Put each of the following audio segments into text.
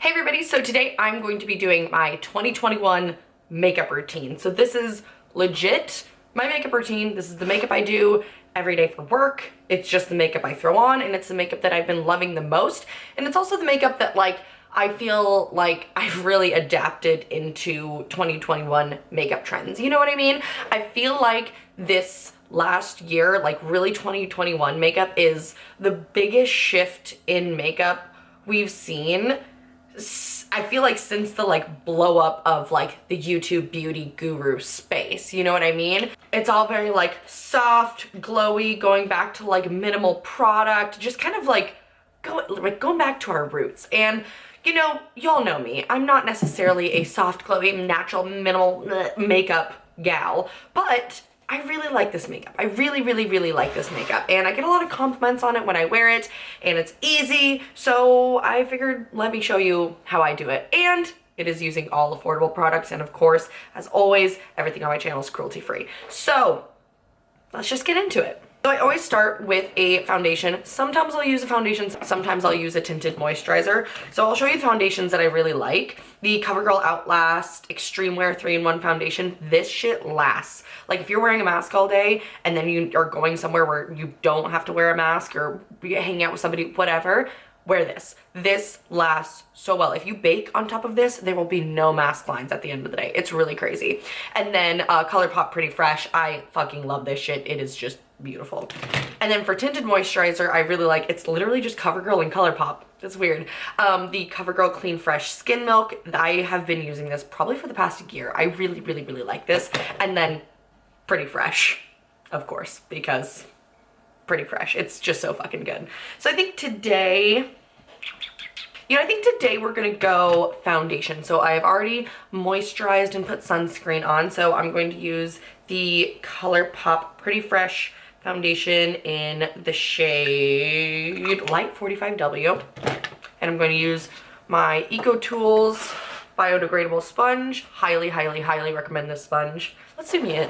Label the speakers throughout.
Speaker 1: Hey everybody, so today I'm going to be doing my 2021 makeup routine. So this is legit my makeup routine. This is the makeup I do every day for work. It's just the makeup I throw on, and it's the makeup that I've been loving the most. And it's also the makeup that I feel like I've really adapted into 2021 makeup trends. You know what I mean? I feel like this last year, really 2021 makeup is the biggest shift in makeup we've seen. I feel like since the blow up of the YouTube beauty guru space, you know what I mean? It's all very soft, glowy, going back to minimal product, just kind of going back to our roots. And you know, y'all know me. I'm not necessarily a soft, glowy, natural, minimal makeup gal, but I really like this makeup. I really, really, really like this makeup, and I get a lot of compliments on it when I wear it, and it's easy, so I figured let me show you how I do it. And it is using all affordable products, and of course, as always, everything on my channel is cruelty free. So let's just get into it. So I always start with a foundation. Sometimes I'll use a foundation, sometimes I'll use a tinted moisturizer. So I'll show you the foundations that I really like. The CoverGirl Outlast Extreme Wear 3-in-1 foundation. This shit lasts. If you're wearing a mask all day and then you are going somewhere where you don't have to wear a mask or hanging out with somebody, whatever, wear this. This lasts so well. If you bake on top of this, there will be no mask lines at the end of the day. It's really crazy. And then Colourpop Pretty Fresh. I fucking love this shit. It is just beautiful. And then for tinted moisturizer, I really like, it's literally just CoverGirl and Colourpop. That's weird. The CoverGirl Clean Fresh Skin Milk. I have been using this probably for the past year. I really, really, really like this. And then Pretty Fresh, of course, because Pretty Fresh. It's just so fucking good. So I think today, we're gonna go foundation. So I have already moisturized and put sunscreen on. So I'm going to use the Colourpop Pretty Fresh foundation in the shade Light 45W. And I'm going to use my Eco Tools biodegradable sponge. Highly, highly, highly recommend this sponge. Let's zoom in.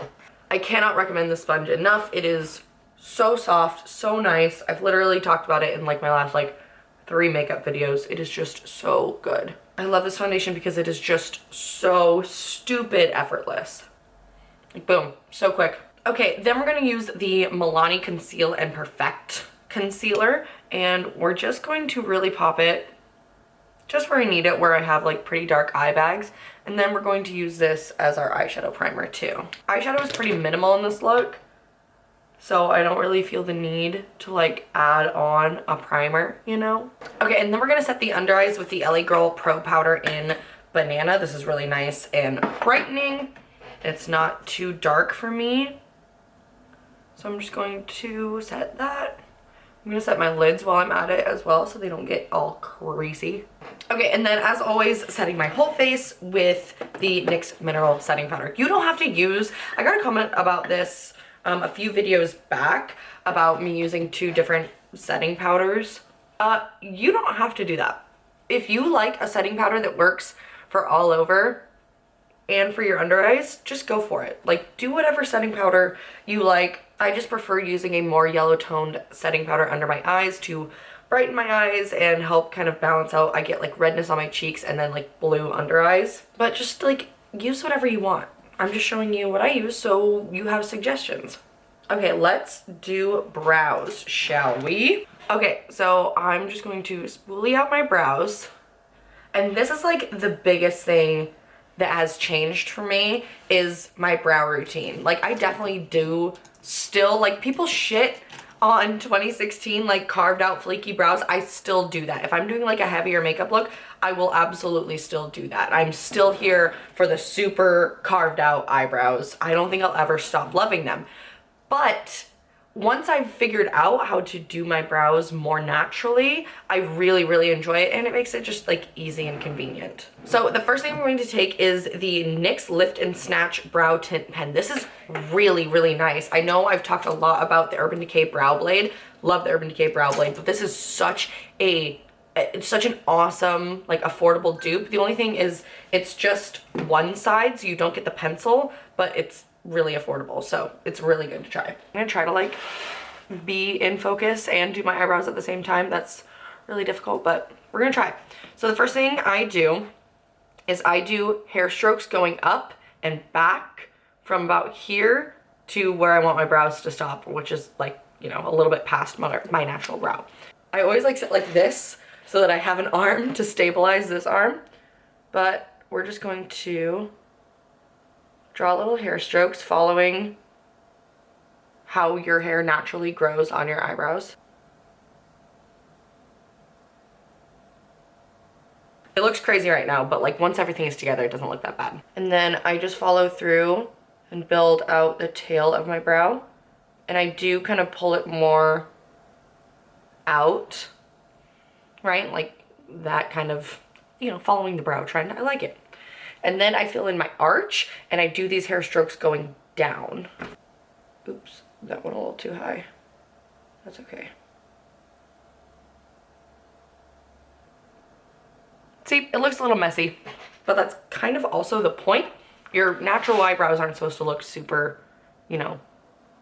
Speaker 1: I cannot recommend this sponge enough. It is so soft, so nice. I've literally talked about it in my last 3 makeup videos. It is just so good. I love this foundation because it is just so stupid effortless. Boom, so quick. Okay, then we're gonna use the Milani Conceal and Perfect concealer, and we're just going to really pop it just where I need it, where I have pretty dark eye bags. And then we're going to use this as our eyeshadow primer too. Eyeshadow is pretty minimal in this look, so I don't really feel the need to add on a primer, you know? Okay, and then we're gonna set the under eyes with the LA Girl Pro Powder in Banana. This is really nice and brightening. It's not too dark for me. So I'm just going to set that. I'm gonna set my lids while I'm at it as well so they don't get all crazy. Okay, and then as always, setting my whole face with the NYX Mineral Setting Powder. You don't have to use, I got a comment about this a few videos back about me using 2 different setting powders. You don't have to do that. If you like a setting powder that works for all over and for your under eyes, just go for it. Do whatever setting powder you like. I just prefer using a more yellow toned setting powder under my eyes to brighten my eyes and help kind of balance out. I get redness on my cheeks and then blue under eyes. But just use whatever you want. I'm just showing you what I use so you have suggestions. Okay, let's do brows, shall we? Okay, so I'm just going to spoolie out my brows. And this is the biggest thing that has changed for me is my brow routine. I definitely do still, people shit on 2016 carved out flaky brows. I still do that. If I'm doing a heavier makeup look, I will absolutely still do that. I'm still here for the super carved out eyebrows. I don't think I'll ever stop loving them. But once I've figured out how to do my brows more naturally, I really, really enjoy it, and it makes it just easy and convenient. So the first thing I'm going to take is the NYX Lift and Snatch Brow Tint Pen. This is really, really nice. I know I've talked a lot about the Urban Decay Brow Blade. Love the Urban Decay Brow Blade, but this is it's such an awesome, affordable dupe. The only thing is it's just one side, so you don't get the pencil, but it's really affordable, so it's really good to try. I'm gonna try to be in focus and do my eyebrows at the same time. That's really difficult, but we're gonna try. So the first thing I do is I do hair strokes going up and back from about here to where I want my brows to stop, which is like, you know, a little bit past my natural brow. I always like sit like this so that I have an arm to stabilize this arm, but we're just going to draw little hair strokes following how your hair naturally grows on your eyebrows. It looks crazy right now, but like once everything is together, it doesn't look that bad. And then I just follow through and build out the tail of my brow. And I do kind of pull it more out, right? Like that kind of, you know, following the brow trend. I like it. And then I fill in my arch and I do these hair strokes going down. Oops, that went a little too high. That's okay. See, it looks a little messy, but that's kind of also the point. Your natural eyebrows aren't supposed to look super, you know,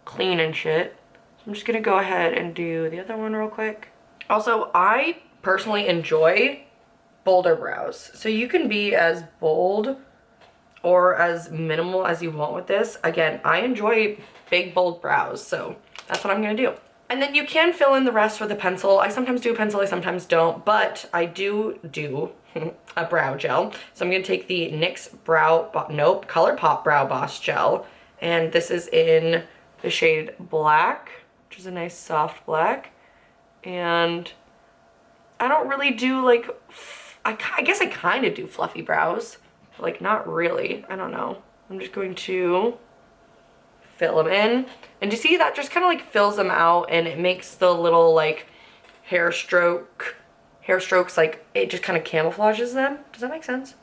Speaker 1: clean and shit. So I'm just gonna go ahead and do the other one real quick. Also, I personally enjoy bolder brows. So you can be as bold or as minimal as you want with this. Again, I enjoy big, bold brows, so that's what I'm gonna do. And then you can fill in the rest with a pencil. I sometimes do a pencil, I sometimes don't, but I do a brow gel. So I'm gonna take the NYX Colourpop Brow Boss Gel, and this is in the shade Black, which is a nice soft black. And I don't really do like, I guess I kind of do fluffy brows, but like not really, I don't know. I'm just going to fill them in. And you see that just kind of like fills them out, and it makes the little like hair strokes, like it just kind of camouflages them. Does that make sense?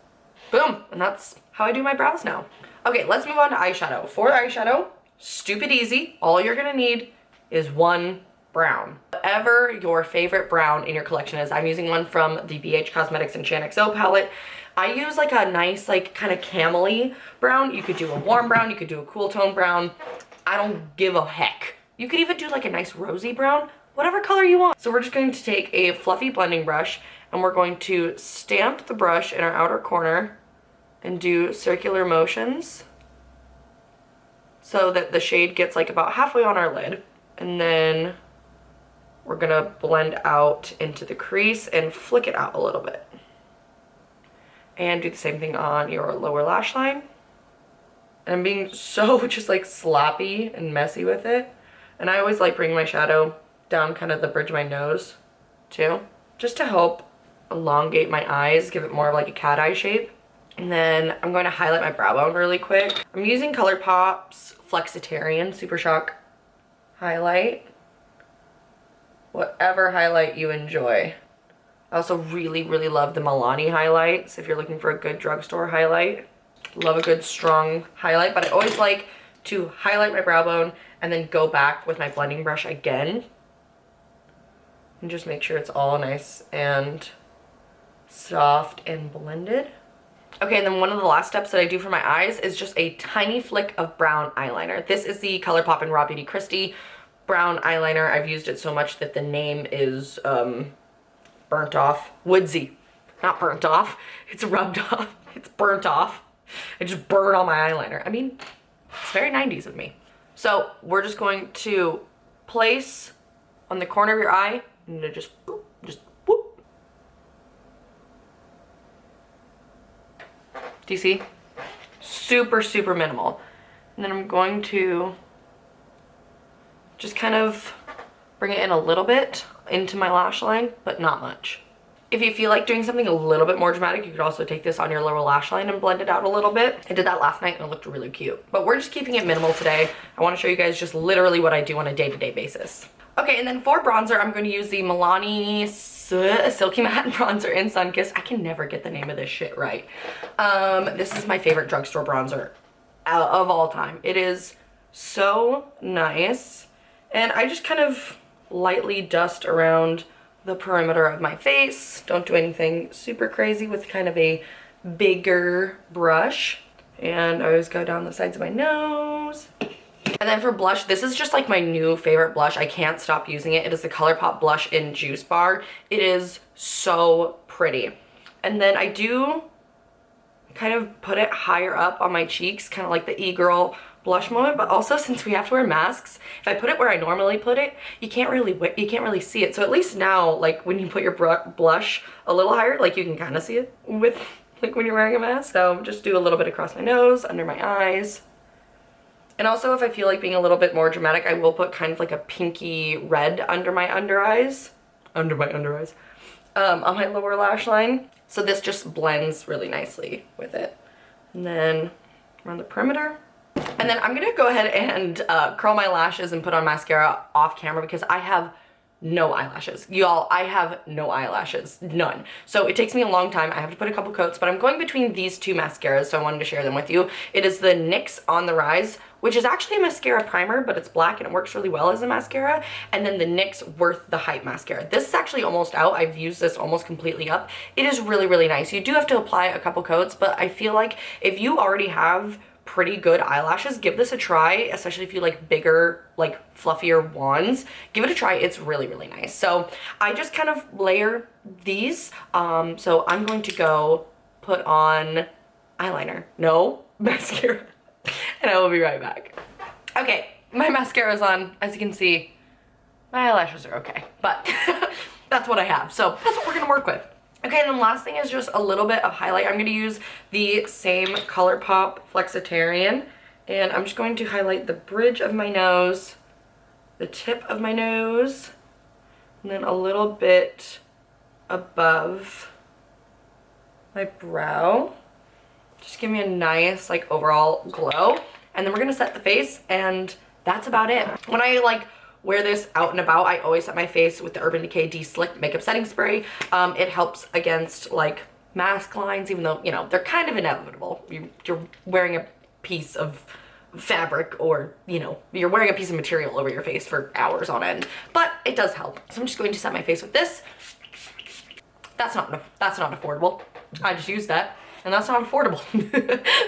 Speaker 1: Boom, and that's how I do my brows now. Okay, let's move on to eyeshadow. For eyeshadow, stupid easy. All you're gonna need is one brown. Whatever your favorite brown in your collection is. I'm using one from the BH Cosmetics and shaanxo palette. I use like a nice like kind of camely brown. You could do a warm brown, you could do a cool tone brown. I don't give a heck. You could even do like a nice rosy brown, whatever color you want. So we're just going to take a fluffy blending brush and we're going to stamp the brush in our outer corner and do circular motions so that the shade gets like about halfway on our lid. And then we're gonna blend out into the crease and flick it out a little bit. And do the same thing on your lower lash line. And I'm being so just like sloppy and messy with it. And I always like bringing my shadow down kind of the bridge of my nose too, just to help elongate my eyes, give it more of like a cat eye shape. And then I'm going to highlight my brow bone really quick. I'm using Colourpop's Flexitarian Super Shock highlight. Whatever highlight you enjoy. I also really, really love the Milani highlights if you're looking for a good drugstore highlight. Love a good strong highlight, but I always like to highlight my brow bone and then go back with my blending brush again and just make sure it's all nice and soft and blended. Okay, and then one of the last steps that I do for my eyes is just a tiny flick of brown eyeliner. This is the Colourpop and Rawbeautykrisi brown eyeliner. I've used it so much that the name is burnt off. Woodsy. Not burnt off. It's rubbed off. It's burnt off. I just burn all my eyeliner. I mean, it's very 90s of me. So we're just going to place on the corner of your eye and just whoop, just whoop. Do you see? Super, super minimal. And then I'm going to just kind of bring it in a little bit into my lash line, but not much. If you feel like doing something a little bit more dramatic, you could also take this on your lower lash line and blend it out a little bit. I did that last night and it looked really cute. But we're just keeping it minimal today. I want to show you guys just literally what I do on a day-to-day basis. Okay, and then for bronzer, I'm going to use the Milani Silky Matte Bronzer in Sunkissed. I can never get the name of this shit right. This is my favorite drugstore bronzer of all time. It is so nice. And I just kind of lightly dust around the perimeter of my face. Don't do anything super crazy with kind of a bigger brush. And I always go down the sides of my nose. And then for blush, this is just like my new favorite blush. I can't stop using it. It is the Colourpop blush in Juice Bar. It is so pretty. And then I do kind of put it higher up on my cheeks, kind of like the e-girl blush moment, but also since we have to wear masks, if I put it where I normally put it, you can't really see it. So at least now, like when you put your blush a little higher, like you can kind of see it with like when you're wearing a mask. So just do a little bit across my nose, under my eyes. And also if I feel like being a little bit more dramatic, I will put kind of like a pinky red under my under eyes, on my lower lash line. So this just blends really nicely with it. And then around the perimeter. And then I'm gonna go ahead and curl my lashes and put on mascara off camera because I have no eyelashes. Y'all, I have no eyelashes, none. So it takes me a long time. I have to put a couple coats, but I'm going between these two mascaras, so I wanted to share them with you. It is the NYX On The Rise, which is actually a mascara primer, but it's black and it works really well as a mascara. And then the NYX Worth the Hype mascara. This is actually almost out. I've used this almost completely up. It is really, really nice. You do have to apply a couple coats, but I feel like if you already have pretty good eyelashes, give this a try, especially if you like bigger, like fluffier wands. Give it a try. It's really, really nice. So I just kind of layer these. So I'm going to go put on eyeliner. No, mascara. And I will be right back. Okay, my mascara is on. As you can see, my eyelashes are okay, but that's what I have. So that's what we're gonna work with. Okay, and then last thing is just a little bit of highlight. I'm gonna use the same Colourpop Flexitarian, and I'm just going to highlight the bridge of my nose, the tip of my nose, and then a little bit above my brow. Just give me a nice like overall glow. And then we're gonna set the face, and that's about it. When I like wear this out and about, I always set my face with the Urban Decay De-Slick Makeup Setting Spray. It helps against like mask lines, even though, you know, they're kind of inevitable. You're wearing a piece of fabric, or, you know, you're wearing a piece of material over your face for hours on end, but it does help. So I'm just going to set my face with this. That's not affordable. I just used that, and that's not affordable.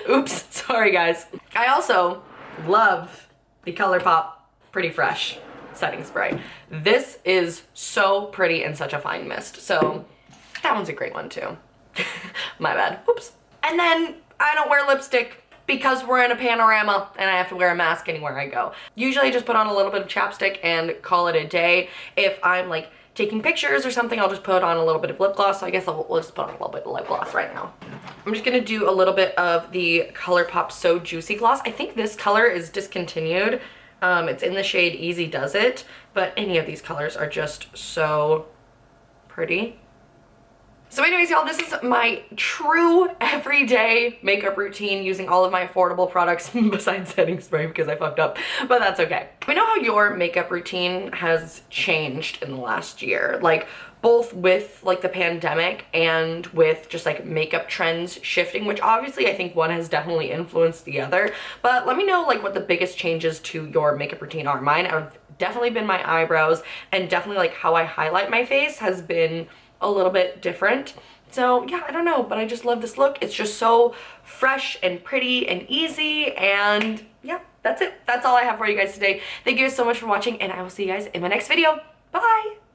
Speaker 1: Oops, sorry guys. I also love the Colourpop Pretty Fresh setting spray. This is so pretty and such a fine mist. So that one's a great one too. My bad. Oops. And then I don't wear lipstick because we're in a panorama and I have to wear a mask anywhere I go. Usually I just put on a little bit of chapstick and call it a day. If I'm like taking pictures or something, I'll just put on a little bit of lip gloss. So I guess we'll just put on a little bit of lip gloss right now. I'm just gonna do a little bit of the Colourpop So Juicy Gloss. I think this color is discontinued. It's in the shade Easy Does It, but any of these colors are just so pretty. So anyways, y'all, this is my true everyday makeup routine using all of my affordable products besides setting spray because I fucked up, but that's okay. We know how your makeup routine has changed in the last year, like both with like the pandemic and with just like makeup trends shifting, which obviously I think one has definitely influenced the other. But let me know like what the biggest changes to your makeup routine are. Mine have definitely been my eyebrows, and definitely like how I highlight my face has been a little bit different. So yeah, I don't know, but I just love this look. It's just so fresh and pretty and easy, and yeah, that's it. That's all I have for you guys today. Thank you guys so much for watching, and I will see you guys in my next video. Bye!